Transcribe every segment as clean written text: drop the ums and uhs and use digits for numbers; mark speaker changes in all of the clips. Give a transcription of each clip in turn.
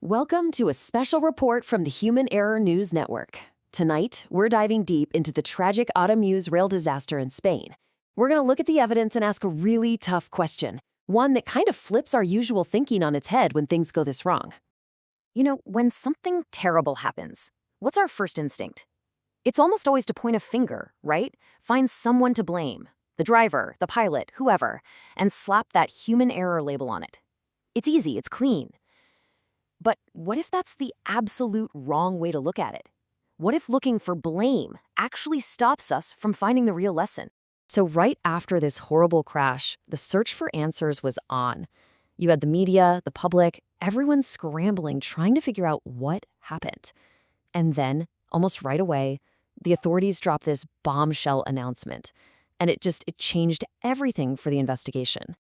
Speaker 1: Welcome to a special report from the Human Error News Network. Tonight, we're diving deep into the tragic Otmuse rail disaster in Spain. We're going to look at the evidence and ask a really tough question, one that kind of flips our usual thinking on its head when things go this wrong.
Speaker 2: You know, when something terrible happens, what's our first instinct? It's almost always to point a finger, right? Find someone to blame, the driver, the pilot, whoever, and slap that human error label on it. It's easy, it's clean. But what if that's the absolute wrong way to look at it? What if looking for blame actually stops us from finding the real lesson?
Speaker 1: So right after this horrible crash, the search for answers was on. You had the media, the public, everyone scrambling, trying to figure out what happened. And then, almost right away, the authorities dropped this bombshell announcement. And it changed everything for the investigation.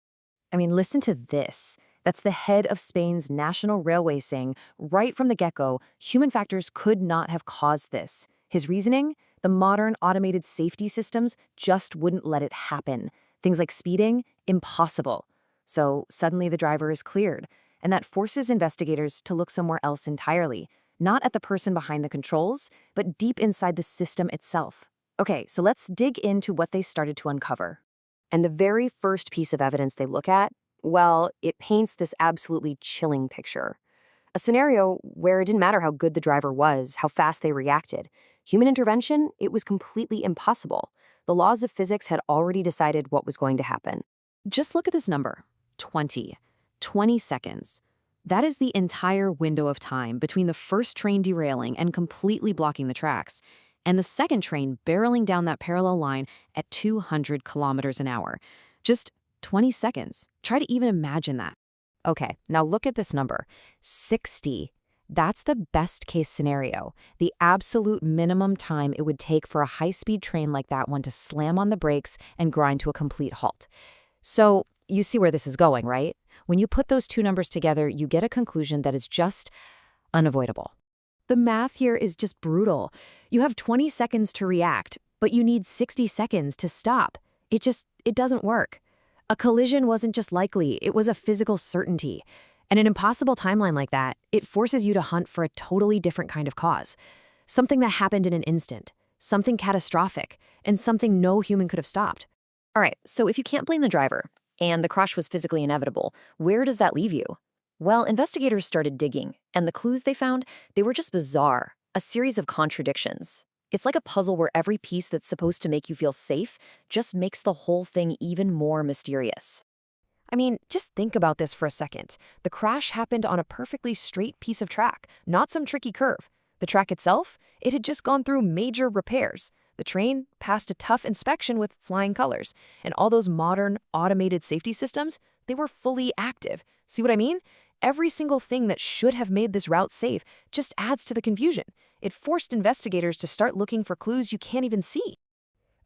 Speaker 2: I mean, listen to this. That's the head of Spain's national railway saying, right from the get-go, human factors could not have caused this. His reasoning? The modern automated safety systems just wouldn't let it happen. Things like speeding? Impossible. So suddenly the driver is cleared, and that forces investigators to look somewhere else entirely, not at the person behind the controls, but deep inside the system itself. Okay, so let's dig into what they started to uncover. And the very first piece of evidence they look at, well, it paints this absolutely chilling picture. A scenario where it didn't matter how good the driver was, how fast they reacted. Human intervention, it was completely impossible. The laws of physics had already decided what was going to happen.
Speaker 1: Just look at this number, 20. 20 seconds. That is the entire window of time between the first train derailing and completely blocking the tracks, and the second train barreling down that parallel line at 200 kilometers an hour. Just 20 seconds. Try to even imagine that.
Speaker 2: Okay, now look at this number, 60. That's the best case scenario, the absolute minimum time it would take for a high-speed train like that one to slam on the brakes and grind to a complete halt. So you see where this is going, right? When you put those two numbers together, you get a conclusion that is just unavoidable.
Speaker 1: The math here is just brutal. You have 20 seconds to react, but you need 60 seconds to stop. It doesn't work. A collision wasn't just likely, it was a physical certainty. And an impossible timeline like that, it forces you to hunt for a totally different kind of cause. Something that happened in an instant, something catastrophic, and something no human could have stopped.
Speaker 2: All right, so if you can't blame the driver, and the crash was physically inevitable, where does that leave you? Well, investigators started digging, and the clues they found, they were just bizarre, a series of contradictions. It's like a puzzle where every piece that's supposed to make you feel safe just makes the whole thing even more mysterious. I mean, just think about this for a second. The crash happened on a perfectly straight piece of track, not some tricky curve. The track itself, it had just gone through major repairs. The train passed a tough inspection with flying colors, and all those modern, automated safety systems, they were fully active. See what I mean? Every single thing that should have made this route safe just adds to the confusion. It forced investigators to start looking for clues you can't even see.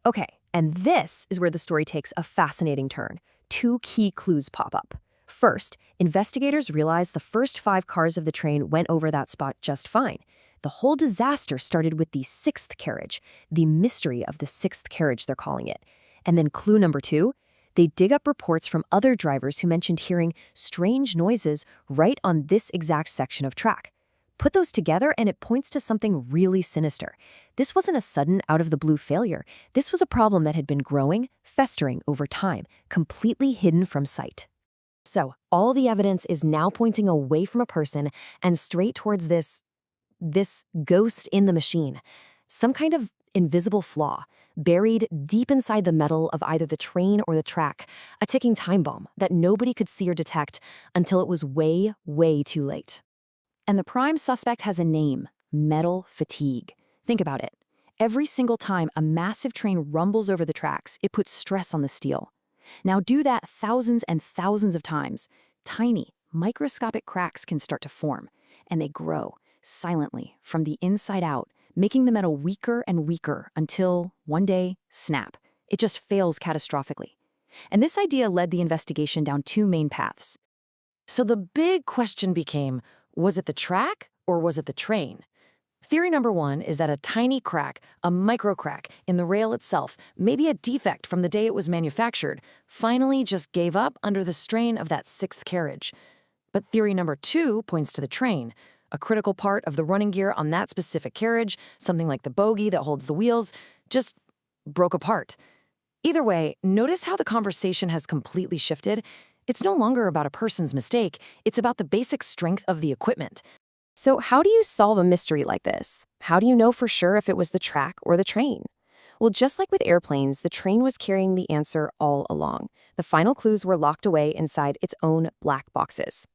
Speaker 2: Okay, and this is where the story takes a fascinating turn. Two key clues pop up. First, investigators realize the first 5 cars of the train went over that spot just fine. The whole disaster started with the 6th carriage, the mystery of the 6th carriage, they're calling it. And then clue number 2, they dig up reports from other drivers who mentioned hearing strange noises right on this exact section of track. Put those together and it points to something really sinister. This wasn't a sudden, out-of-the-blue failure. This was a problem that had been growing, festering over time, completely hidden from sight. So, all the evidence is now pointing away from a person and straight towards this ghost in the machine. Some kind of invisible flaw, buried deep inside the metal of either the train or the track, a ticking time bomb that nobody could see or detect until it was way, way too late. And the prime suspect has a name, metal fatigue. Think about it. Every single time a massive train rumbles over the tracks, it puts stress on the steel. Now do that thousands and thousands of times. Tiny, microscopic cracks can start to form, and they grow silently from the inside out, making the metal weaker and weaker until, one day, snap. It just fails catastrophically. And this idea led the investigation down 2 main paths.
Speaker 1: So the big question became, was it the track or was it the train? Theory number 1 is that a tiny crack, a micro crack, in the rail itself, maybe a defect from the day it was manufactured, finally just gave up under the strain of that 6th carriage. But theory number 2 points to the train. A critical part of the running gear on that specific carriage, something like the bogie that holds the wheels, just broke apart. Either way, notice how the conversation has completely shifted. It's no longer about a person's mistake, it's about the basic strength of the equipment.
Speaker 2: So how do you solve a mystery like this? How do you know for sure if it was the track or the train? Well, just like with airplanes, the train was carrying the answer all along. The final clues were locked away inside its own black boxes.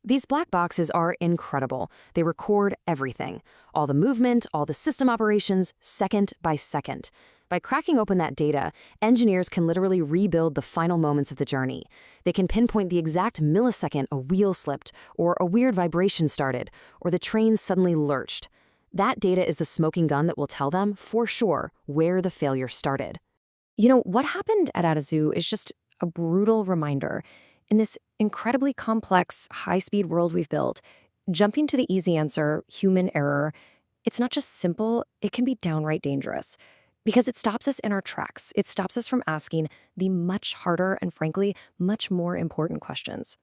Speaker 1: These black boxes are incredible. They record everything. All the movement, all the system operations, second by second. By cracking open that data, engineers can literally rebuild the final moments of the journey. They can pinpoint the exact millisecond a wheel slipped, or a weird vibration started, or the train suddenly lurched. That data is the smoking gun that will tell them, for sure, where the failure started.
Speaker 2: You know, what happened at Atazoo is just a brutal reminder. In this incredibly complex, high-speed world we've built, jumping to the easy answer, human error, it's not just simple, it can be downright dangerous. Because it stops us in our tracks. It stops us from asking the much harder and, frankly, much more important questions.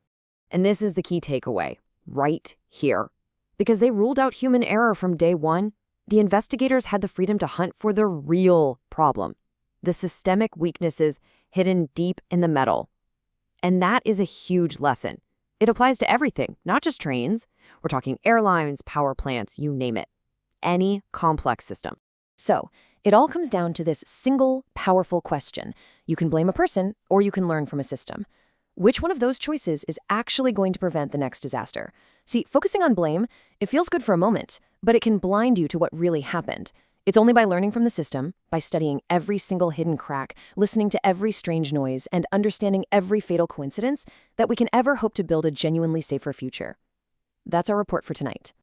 Speaker 1: And this is the key takeaway, right here. Because they ruled out human error from day one, the investigators had the freedom to hunt for the real problem, the systemic weaknesses hidden deep in the metal. And that is a huge lesson. It applies to everything, not just trains. We're talking airlines, power plants, you name it. Any complex system.
Speaker 2: So, it all comes down to this single, powerful question. You can blame a person, or you can learn from a system. Which one of those choices is actually going to prevent the next disaster? See, focusing on blame, it feels good for a moment, but it can blind you to what really happened. It's only by learning from the system, by studying every single hidden crack, listening to every strange noise, and understanding every fatal coincidence, that we can ever hope to build a genuinely safer future. That's our report for tonight.